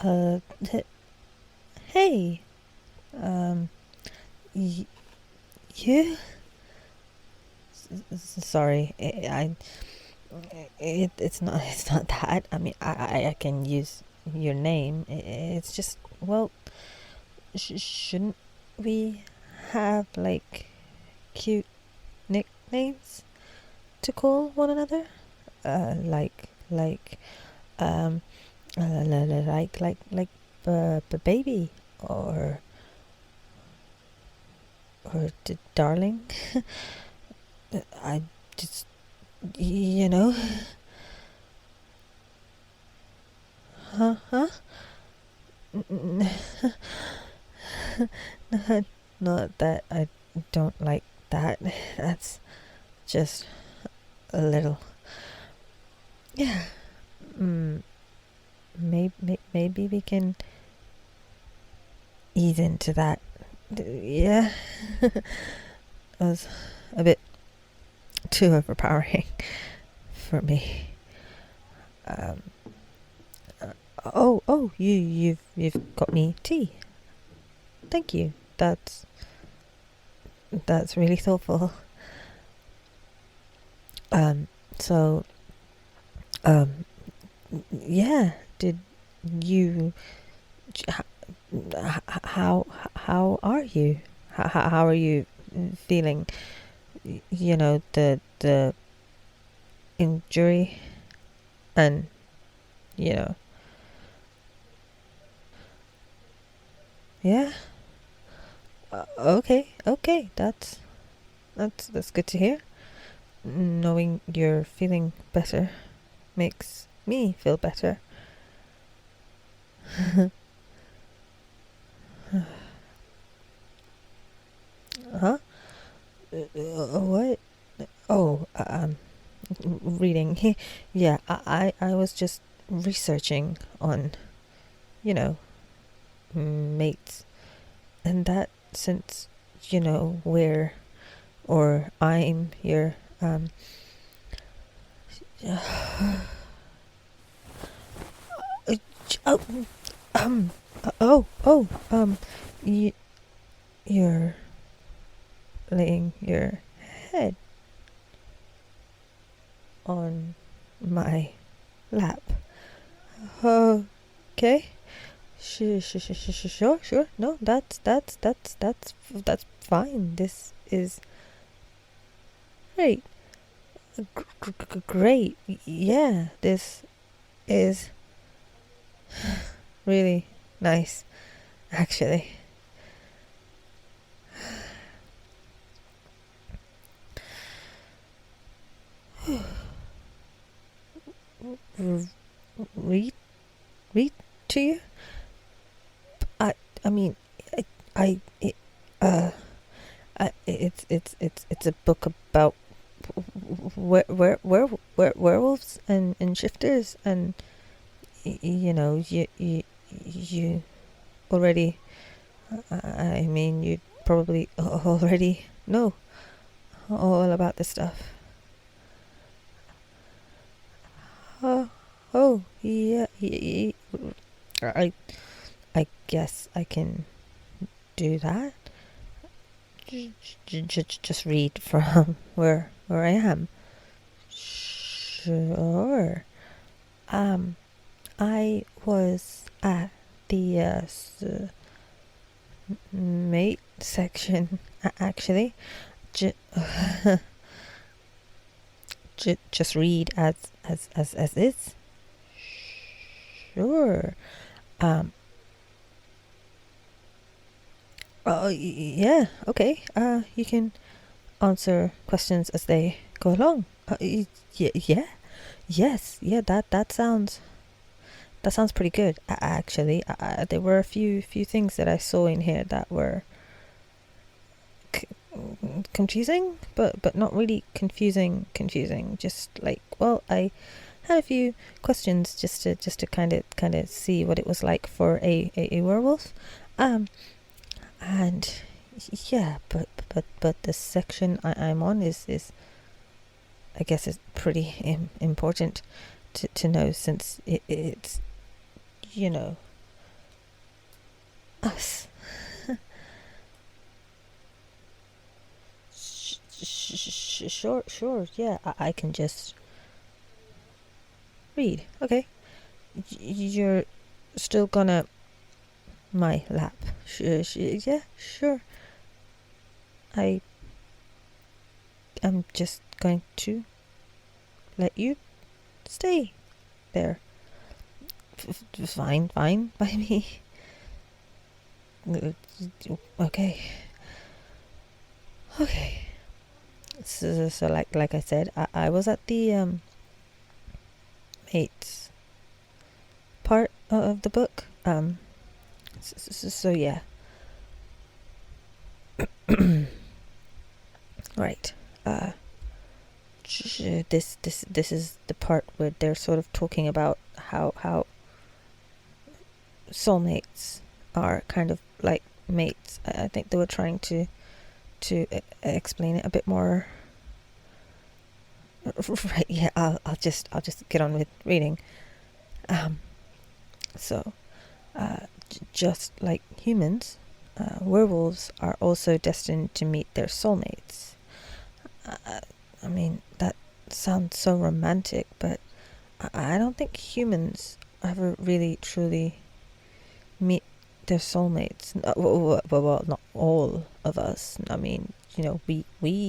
Uh, h- hey, um, y- you? Sorry, it's not it's not that. I mean, I can use your name. It's just, well, shouldn't we have like cute nicknames to call one another? Like um, baby or darling. I just, you know, huh? N- Not that I don't like that. That's just a little. Yeah. Mm, maybe we can ease into that. Yeah. It was a bit too overpowering for me. Um, you've got me tea. Thank you. That's really thoughtful. Um, so, um, yeah. Did you? How are you? How are you feeling? You know, the injury, and you know, yeah. Okay. That's good to hear. Knowing you're feeling better makes me feel better. Huh? What? Oh, reading. Yeah, I was just researching on, you know, mates, and that since we're or I'm your oh um oh you, you're laying your head on my lap. Okay. Sure. No, that's fine. This is great. Great. Yeah, this is really nice, actually. R- read, read to you. I mean, I, I it, uh, it's a book about werewolves and shifters, and you already. I mean, you probably already know all about this stuff. Oh, oh, yeah, I I guess I can do that. Just read from where I am. Sure. Um, I was at the mate section actually. J- just read as is. Sure. Um. Oh yeah. Okay. You can answer questions as they go along. Yeah. Yes. Yeah. That sounds pretty good. Actually, there were a few things that I saw in here that were c- confusing, but not really confusing. Confusing. Just like, well, I had a few questions just to kind of see what it was like for a werewolf. Um, and yeah, but the section I'm on is I guess is pretty important to know, since it's you know Us. Sure, yeah, I can just read. Okay. You're still gonna my lap. Yeah, sure. I am just going to let you stay there. Fine by me. Okay. Okay. So like I said, I was at the mates part of the book. So yeah. Right. This is the part where they're sort of talking about how soulmates are kind of like mates. I think they were trying to explain it a bit more. Right, yeah, I'll just get on with reading. So just like humans, werewolves are also destined to meet their soulmates. I mean, that sounds so romantic, but I don't think humans ever really truly meet their soulmates. Well, not all of us. I mean, we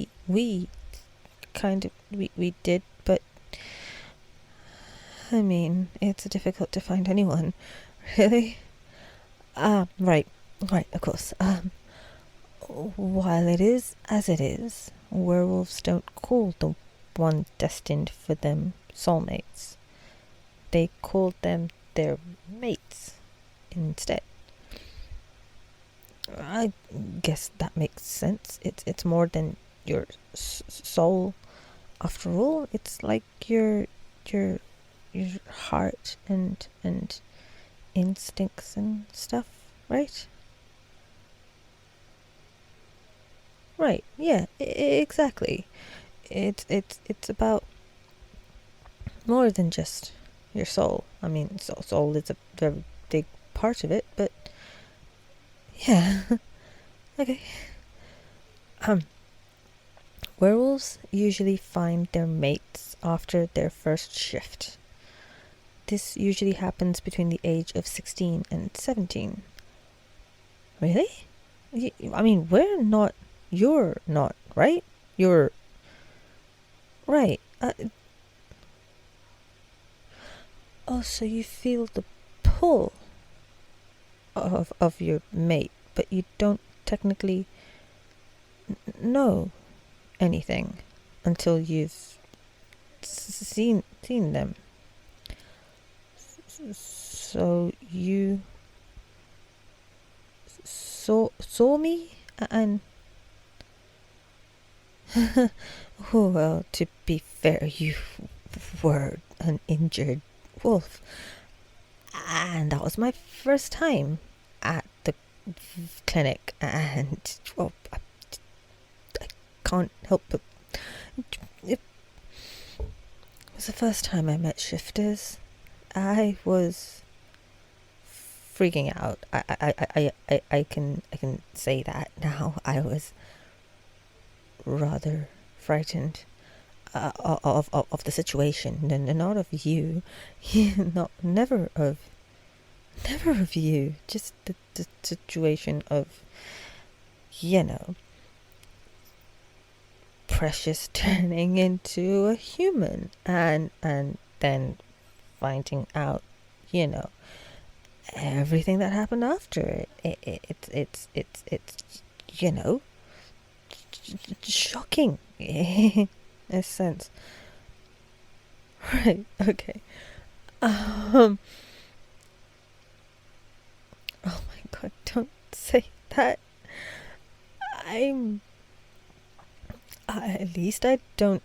kind of we did, but I mean, it's difficult to find anyone, really. Right, of course. While it is as it is, werewolves don't call the one destined for them soulmates. They called them their mates instead. I guess that makes sense. It's more than your soul. After all, it's like your heart and instincts and stuff, right? Right. Yeah. Exactly. It's about more than just your soul. I mean, soul is a very big part of it, but yeah. Okay. Werewolves usually find their mates after their first shift. This usually happens between the age of 16 and 17. Really? I mean, you're not, right? You're right. Oh, so you feel the pull of your mate, but you don't technically know anything until you've seen them. So you saw me and oh, well, to be fair, you were an injured wolf, and that was my first time at the clinic, and well, I can't help but it was the first time I met shifters. I was freaking out. I can say that now. I was rather frightened of the situation, and not of you. Never of you. Just the situation of, Precious turning into a human, and then finding out, everything that happened after it. It's shocking in a sense. Right, okay. Oh my god, don't say that. At least I don't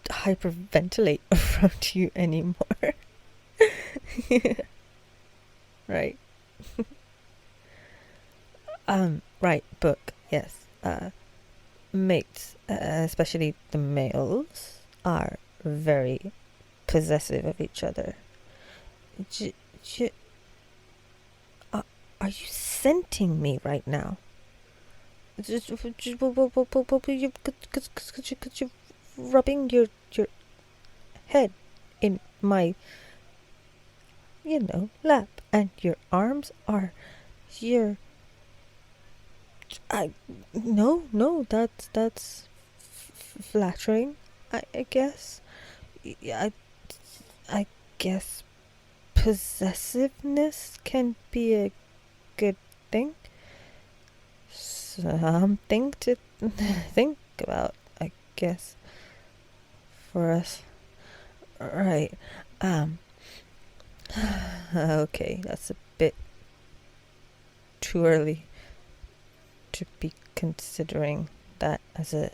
hyperventilate around you anymore. Right. Right, book, yes. Mates, especially the males, are very possessive of each other. Are you representing me right now. Could you rubbing your head in my, lap, and your arms are here. No, that's flattering, I guess. I guess possessiveness can be a good thing. Something to think about, I guess, for us. Right. Okay, that's a bit too early to be considering that as a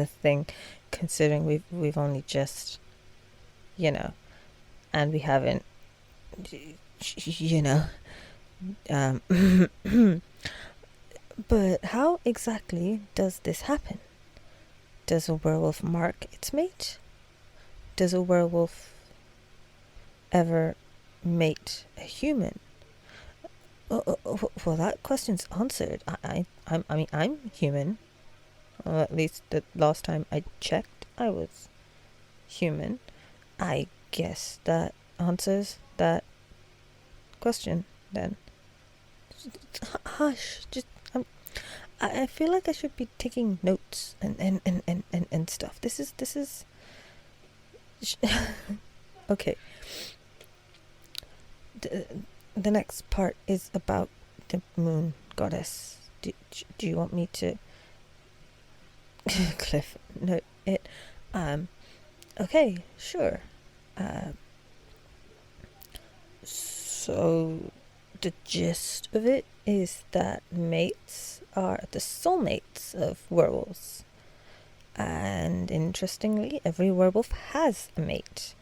thing, considering we've only just, and we haven't, but how exactly does this happen? Does a werewolf mark its mate? Does a werewolf ever mate a human? Well, that question's answered. I'm human. Well, at least the last time I checked, I was human. I guess that answers that question then. Hush, just I feel like I should be taking notes and stuff. This is okay. The next part is about the moon goddess. Do you want me to Cliff note it? Okay, sure. So the gist of it is that mates are the soulmates of werewolves. And interestingly, every werewolf has a mate.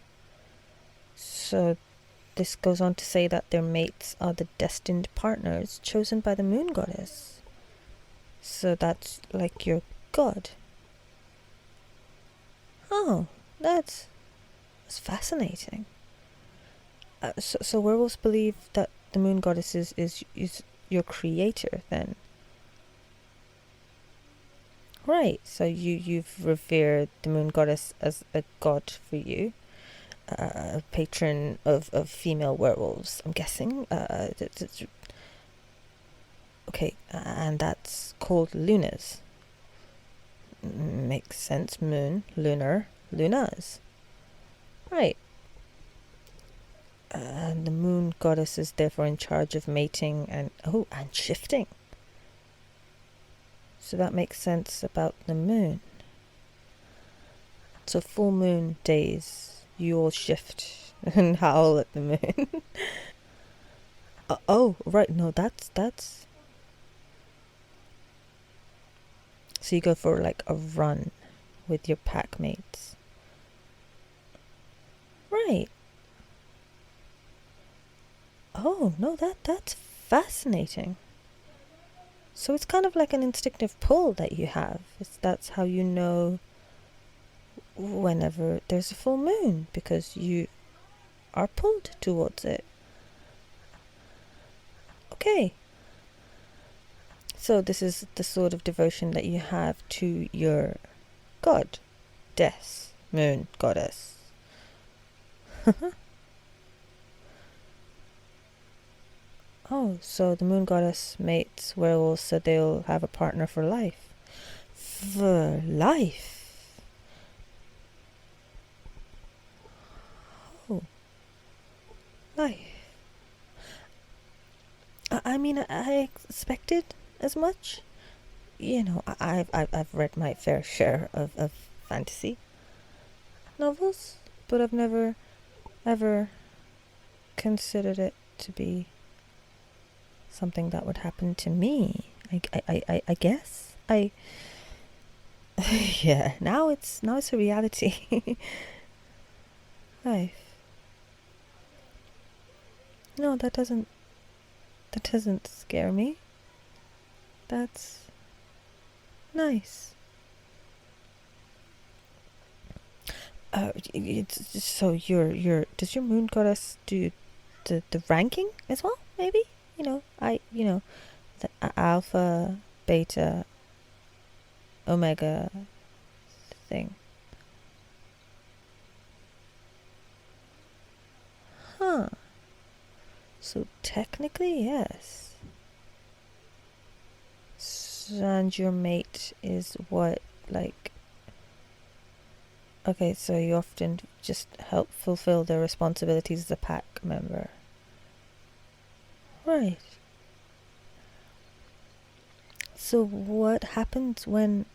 So this goes on to say that their mates are the destined partners chosen by the moon goddess. So that's like your god. Oh, that's fascinating. So werewolves believe that the moon goddess is your creator then. Right, so you've revered the moon goddess as a god for you. A patron of female werewolves, I'm guessing. Okay, and that's called lunas. Makes sense. Moon, lunar, lunas. Right. And the moon goddess is therefore in charge of mating and shifting. So that makes sense about the moon. So full moon days, you all shift and howl at the moon. Right, no, that's... So you go for like a run with your pack mates. Right. Oh, no, that's fascinating. So it's kind of like an instinctive pull that you have. That's how you know whenever there's a full moon, because you are pulled towards it. Okay. So this is the sort of devotion that you have to your god, Death, moon goddess. Oh, so the moon goddess mates werewolves so they'll have a partner for life. For life? Oh. Life. I mean, I expected as much. I've read my fair share of fantasy novels, but I've never ever considered it to be something that would happen to me. I guess yeah. Now it's a reality. Life. No, that doesn't scare me. That's nice. So does your moon goddess do the ranking as well? Maybe the alpha, beta, omega thing. Huh. So technically, yes. And your mate is what, like... Okay, so you often just help fulfill their responsibilities as a pack member. Right. So what happens when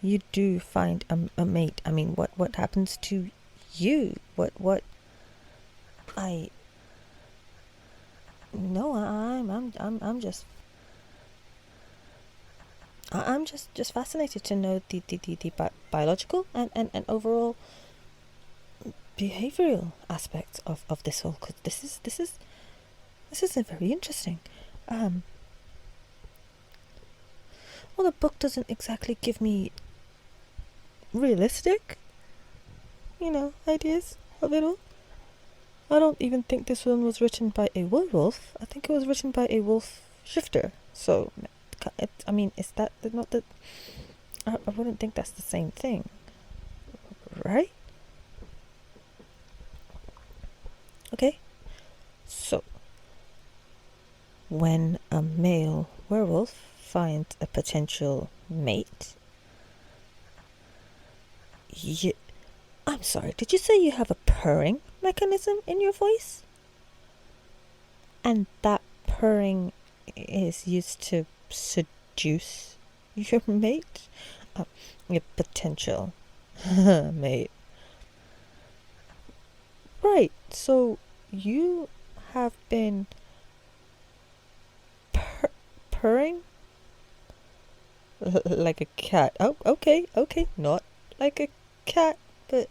you do find a mate? I mean, what happens to you? I... No, I'm just fascinated to know the biological and overall behavioral aspects of this whole, because this is a very interesting. Well, the book doesn't exactly give me realistic, ideas of it all. I don't even think this one was written by a werewolf. I think it was written by a wolf shifter. So, I mean, is that not the... I wouldn't think that's the same thing, right? Okay, so when a male werewolf finds a potential mate, I'm sorry, did you say you have a purring mechanism in your voice? And that purring is used to seduce your mate? Your potential mate. Right, so you have been purring like a cat. Oh, okay, not like a cat, but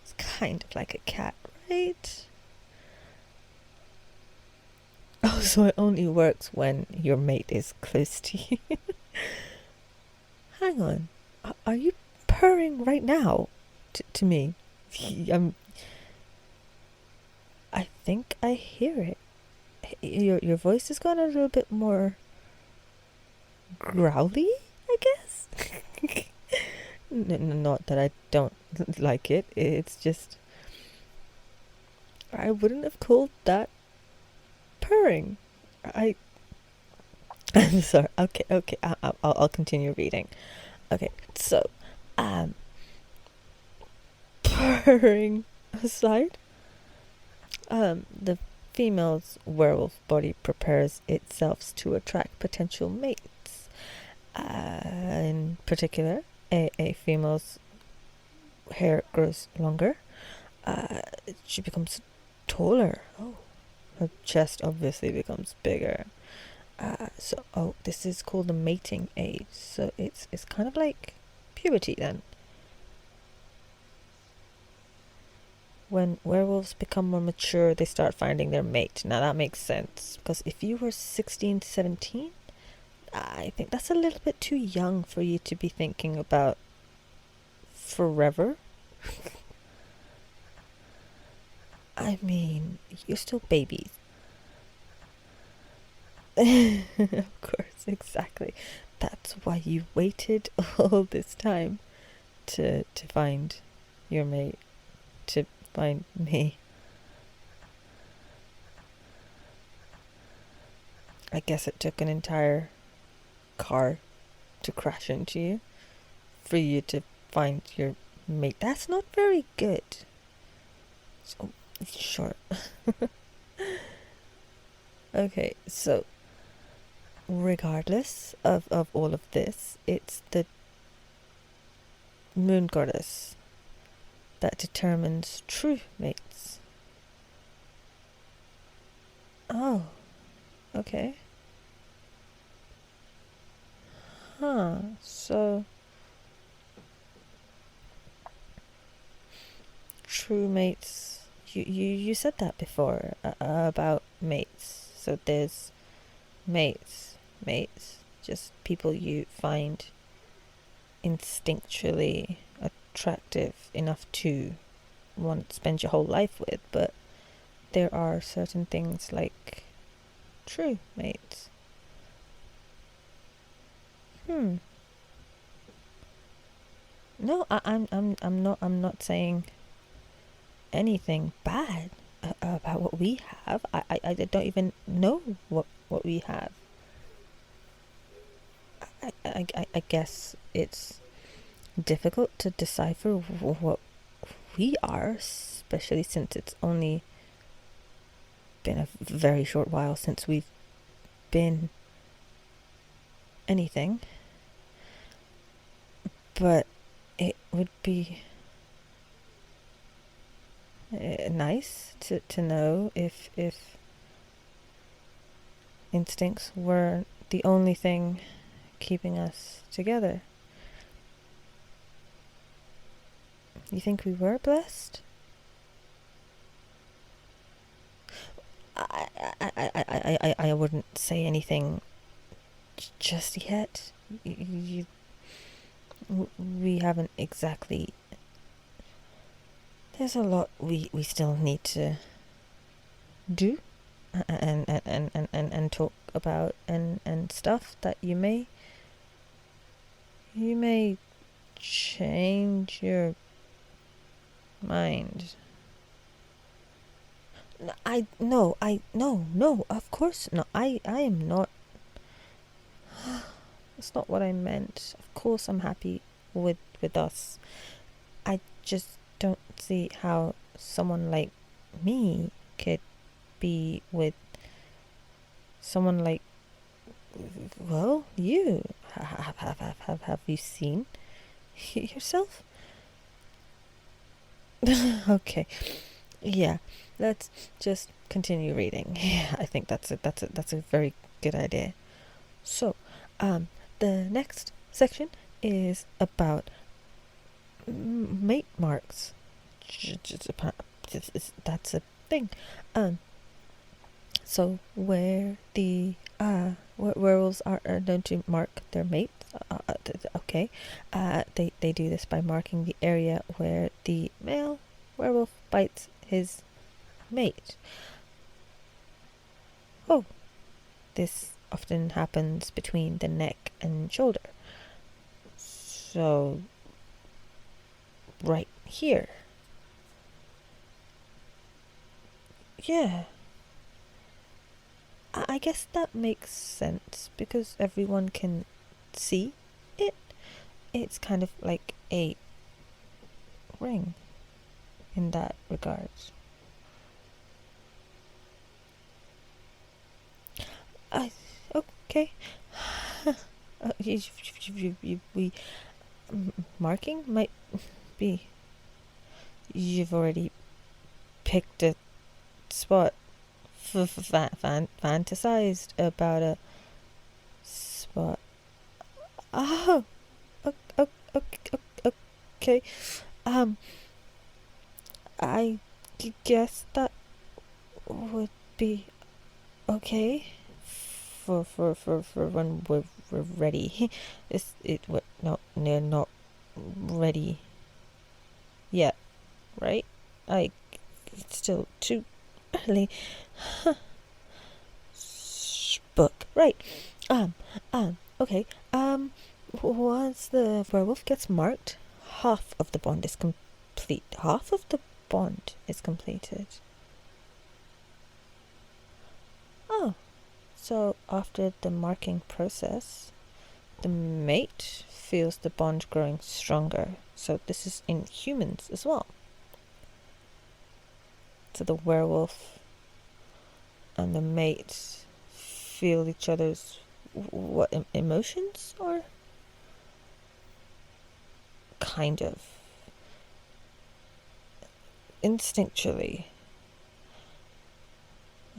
it's kind of like a cat, right? Oh, so it only works when your mate is close to you. Hang on, are you purring right now to me? I think I hear it. Your voice has gone a little bit more growly, I guess. Not that I don't like it. It's just, I wouldn't have called that purring. I'm sorry. Okay. I'll continue reading. Okay, so purring aside, the female's werewolf body prepares itself to attract potential mates. In particular, a female's hair grows longer. She becomes taller. Oh, her chest obviously becomes bigger. This is called the mating age. So it's kind of like puberty then. When werewolves become more mature, they start finding their mate. Now that makes sense, because if you were 16 to 17, I think that's a little bit too young for you to be thinking about forever. I mean, you're still babies. Of course, exactly. That's why you waited all this time to find your mate, to find me. I guess it took an entire car to crash into you for you to find your mate. That's not very good. So, sure. Okay, so regardless of all of this, it's the moon goddess that determines true mates. Oh, okay. Huh, so true mates, you said that before, about mates. So there's mates, just people you find instinctually attractive enough to want to spend your whole life with, but there are certain things like true mates. No, I'm not saying anything bad about what we have. I don't even know what we have. I guess it's difficult to decipher what we are, especially since it's only been a very short while since we've been anything. But it would be nice to know if instincts were the only thing keeping us together. You think we were blessed? I wouldn't say anything just yet. We haven't exactly. There's a lot we still need to do and talk about and stuff that you may change your mind. No, of course not. I am not. That's not what I meant. Of course I'm happy with us. I just don't see how someone like me could be with someone like, well, you. Have you seen yourself? Okay. Yeah, let's just continue reading. Yeah, I think that's a very good idea. So, the next section is about mate marks. That's a thing. So where the werewolves are known to mark their mates. Okay, they do this by marking the area where the male werewolf bites his mate. Oh, this often happens between the neck and shoulder. So, right here. Yeah. I guess that makes sense because everyone can see it. It's kind of like a ring in that regard. Okay. We marking might be. You've already picked a spot. Fantasized about a spot. Oh, okay. I guess that would be okay for when we're ready. No, they're not ready yet, right? It's still too early. Book, right. Okay. Once the werewolf gets marked, half of the bond is complete. Half of the bond is completed. Oh, so after the marking process, the mate feels the bond growing stronger. So this is in humans as well. So the werewolf and the mate feel each other's emotions, or kind of instinctually.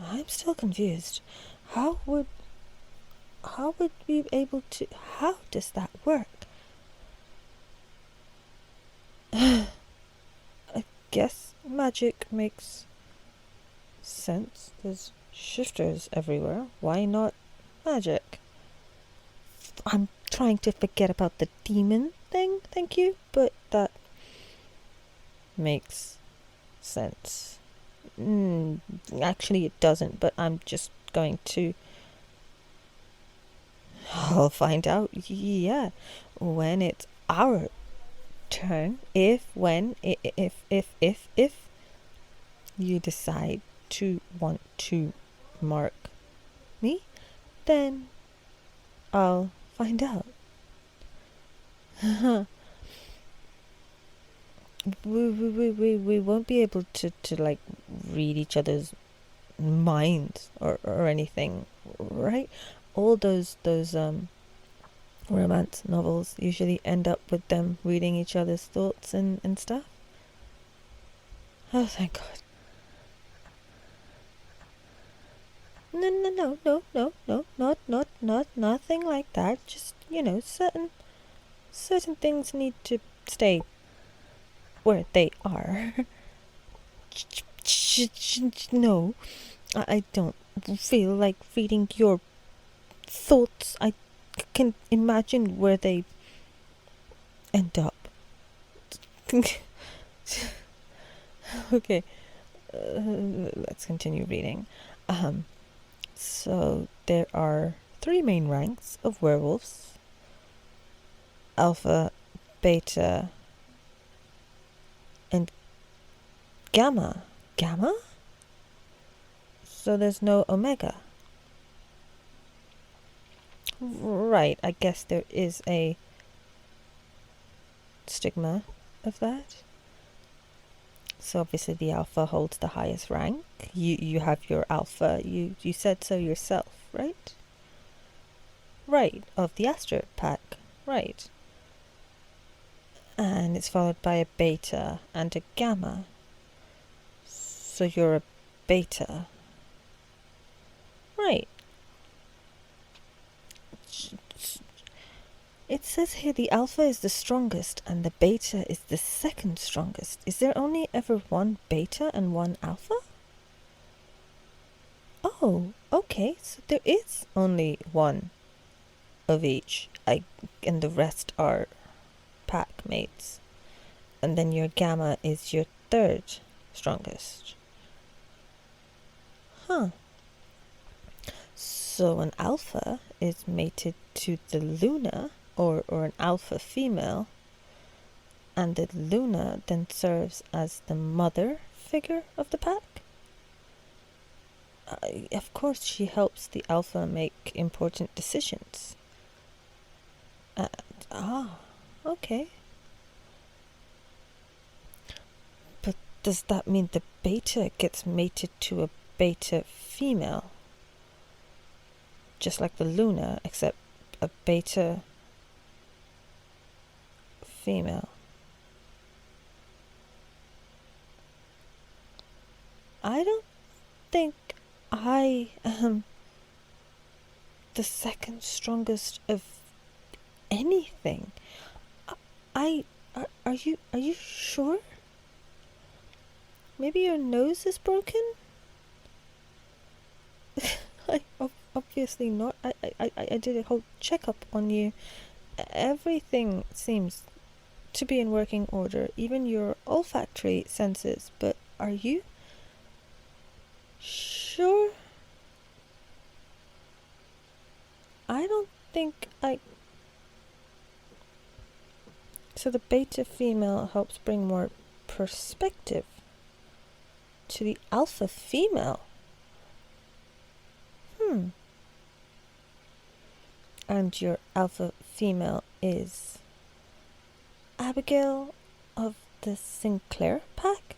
I'm still confused. How would we be able to? How does that work? I guess magic makes sense. There's shifters everywhere. Why not magic? I'm trying to forget about the demon thing, thank you, but that makes sense. Actually, it doesn't, but I'm just going to. I'll find out, yeah, when it's our turn. If you decide to want to mark me, then I'll find out. We won't be able to like read each other's minds or anything, right? All those romance novels usually end up with them reading each other's thoughts and stuff. Oh, thank God. No, nothing like that. Just, certain things need to stay where they are. No, I don't feel like reading your thoughts. I can imagine where they end up. Okay, let's continue reading. So there are 3 main ranks of werewolves: alpha, beta, and gamma. Gamma? So there's no omega. Right, I guess there is a stigma of that. So obviously the alpha holds the highest rank. You have your alpha. You said so yourself, right? Right, of the Astra pack. Right. And it's followed by a beta and a gamma. So you're a beta. Right. It says here the alpha is the strongest and the beta is the second strongest. Is there only ever one beta and one alpha? Oh, okay, so there is only one of each, and the rest are pack mates. And then your gamma is your third strongest. Huh. So an alpha is mated to the Luna, or an alpha female, and the Luna then serves as the mother figure of the pack. Of course, she helps the alpha make important decisions. Okay. But does that mean the beta gets mated to a beta female? Just like the Luna, except a beta female. I don't think I am the second strongest of anything. Are you sure? Maybe your nose is broken? Obviously not. I did a whole checkup on you. Everything seems to be in working order, even your olfactory senses. But are you sure? I don't think So the beta female helps bring more perspective to the alpha female. And your alpha female is Abigail of the Sinclair pack?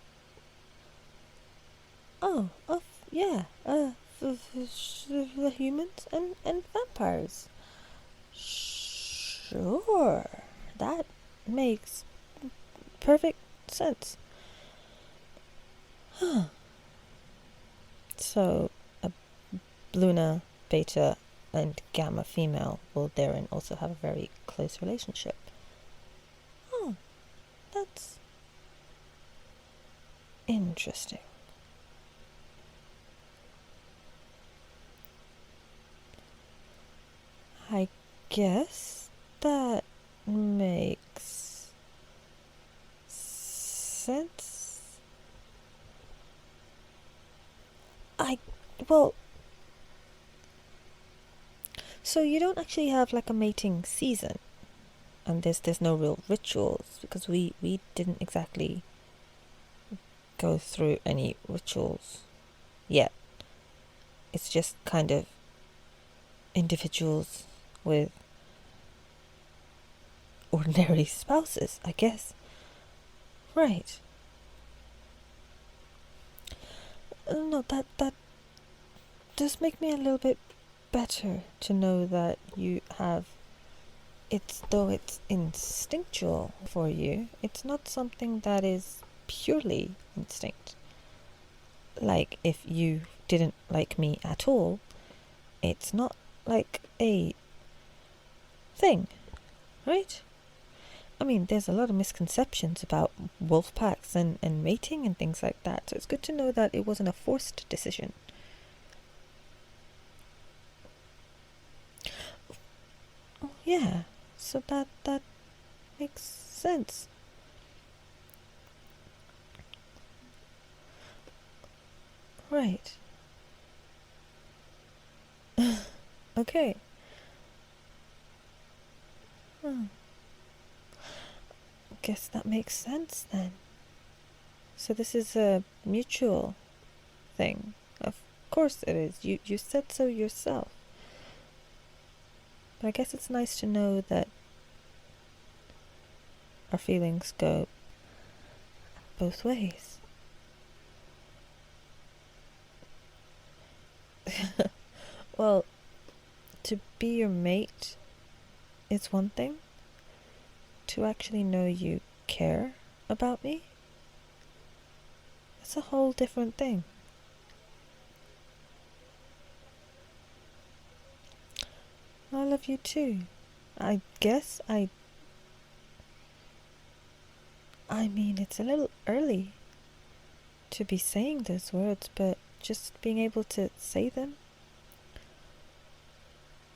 Oh, yeah, the humans and vampires. Sure, that makes perfect sense. So, a Luna, Beta, and Gamma female will therein also have a very close relationship. Oh, that's interesting. I guess that makes sense. Well, so you don't actually have like a mating season, and there's no real rituals, because we didn't exactly go through any rituals yet. It's just kind of individuals with ordinary spouses, I guess. Right. No, that does make me a little bit better to know that you have, though it's instinctual for you, it's not something that is purely instinct. Like, if you didn't like me at all, it's not like a thing, right? I mean, there's a lot of misconceptions about wolf packs and mating and things like that, so it's good to know that it wasn't a forced decision. Oh, yeah, so that makes sense. Right. Okay. Guess that makes sense then. So this is a mutual thing. Of course it is. You said so yourself. But I guess it's nice to know that our feelings go both ways. Well, to be your mate is one thing. To actually know you care about me, that's a whole different thing. I love you too. I guess I mean, it's a little early to be saying those words, but just being able to say them,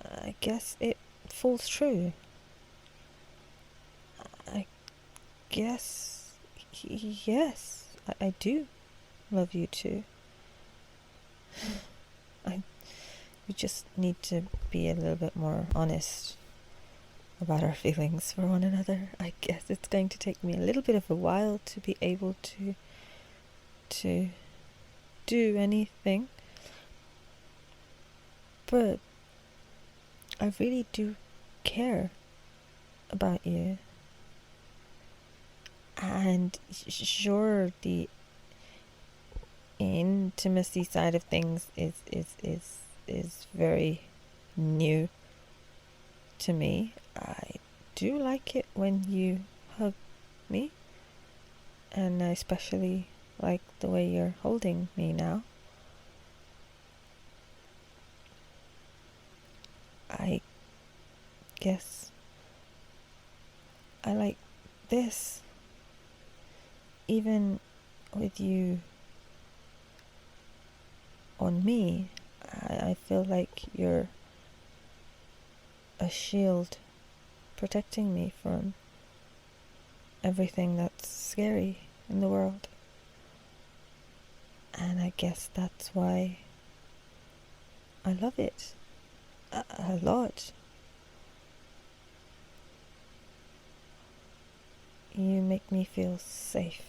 I guess it falls true. I guess, yes, I do love you too. We just need to be a little bit more honest about our feelings for one another. I guess it's going to take me a little bit of a while to be able to do anything, but I really do care about you. And sure, the intimacy side of things is very new to me. I do like it when you hug me, and I especially like the way you're holding me now. I guess I like this, even with you on me. I feel like you're a shield protecting me from everything that's scary in the world. And I guess that's why I love it a lot. You make me feel safe.